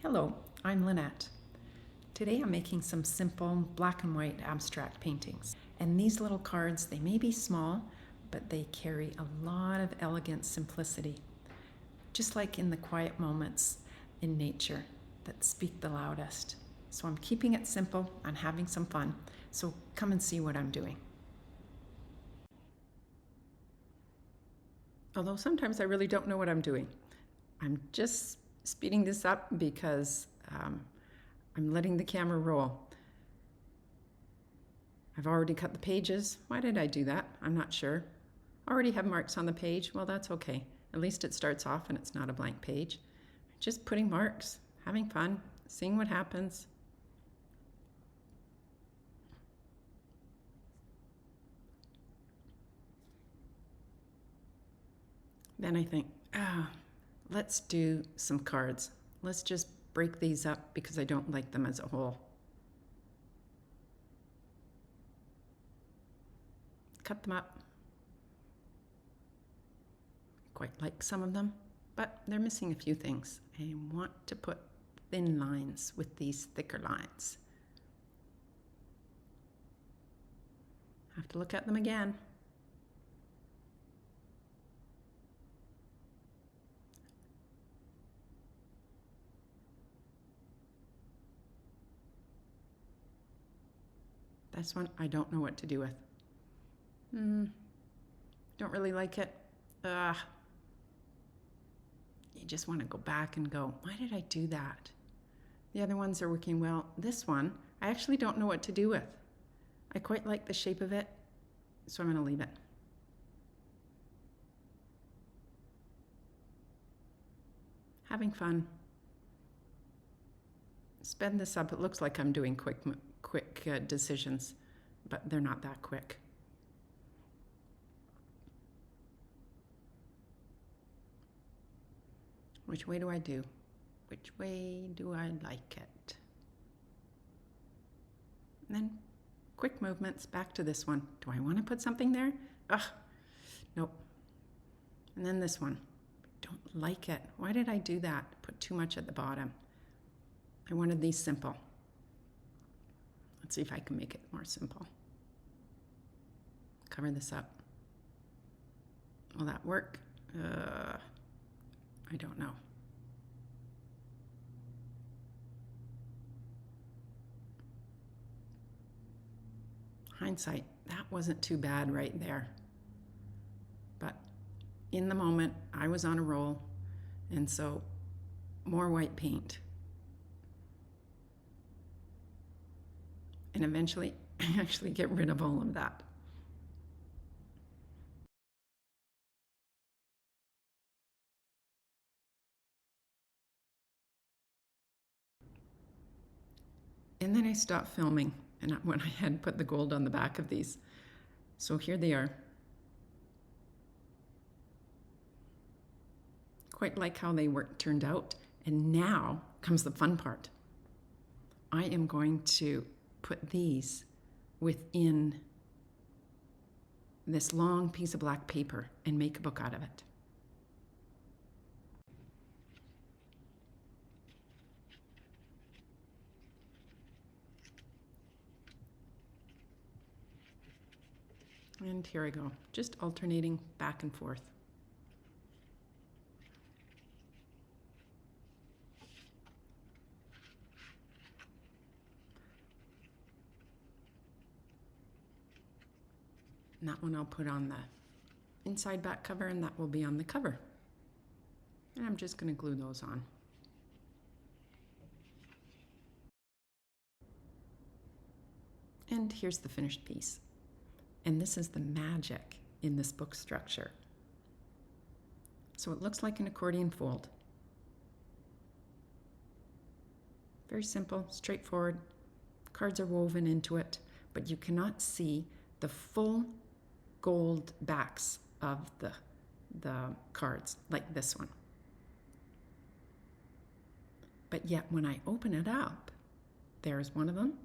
Hello, I'm Lynette. Today I'm making some simple black and white abstract paintings. And these little cards, they may be small, but they carry a lot of elegant simplicity, just like in the quiet moments in nature that speak the loudest. So I'm keeping it simple, I'm having some fun, so come and see what I'm doing. Although sometimes I really don't know what I'm doing. I'm just speeding this up because I'm letting the camera roll. I've already cut the pages. Why did I do that? I'm not sure. Already have marks on the page. Well, that's okay. At least it starts off and it's not a blank page. Just putting marks, having fun, seeing what happens. Then I think, let's do some cards. Let's just break these up because I don't like them as a whole. Cut them up. Quite like some of them, but they're missing a few things. I want to put thin lines with these thicker lines. Have to look at them again. This one I don't know what to do with. Don't really like it. You just want to go back and go, why did I do that? The other ones are working well. This one, I actually don't know what to do with. I quite like the shape of it, so I'm going to leave it. Having fun. Sped this up. It looks like I'm doing quick decisions, but they're not that quick. Which way do I do? Which way do I like it? And then quick movements back to this one. Do I want to put something there? Nope. And then this one. Don't like it. Why did I do that? Put too much at the bottom. I wanted these simple. Let's see if I can make it more simple. Cover this up. Will that work? I don't know. Hindsight, that wasn't too bad right there. But in the moment, I was on a roll, and so more white paint. And eventually, I actually get rid of all of that. And then I stopped filming and when I had put the gold on the back of these. So here they are. Quite like how they turned out. And now comes the fun part. I am going to put these within this long piece of black paper and make a book out of it. And here I go, just alternating back and forth. And that one I'll put on the inside back cover, and that will be on the cover. And I'm just going to glue those on. And here's the finished piece. And this is the magic in this book structure. So it looks like an accordion fold. Very simple, straightforward. Cards are woven into it, but you cannot see the full gold backs of the cards, like this one. But yet when I open it up, there's one of them.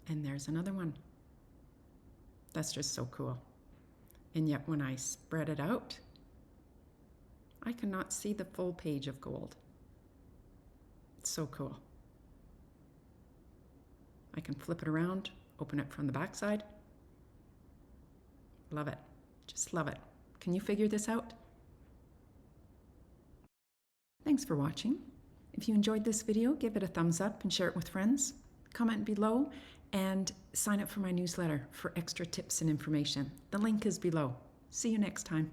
And there's another one. That's just so cool. And yet when I spread it out, I cannot see the full page of gold. It's so cool. I can flip it around, open it from the back side. Love it. Just love it. Can you figure this out? Thanks for watching. If you enjoyed this video, give it a thumbs up and share it with friends. Comment below and sign up for my newsletter for extra tips and information. The link is below. See you next time.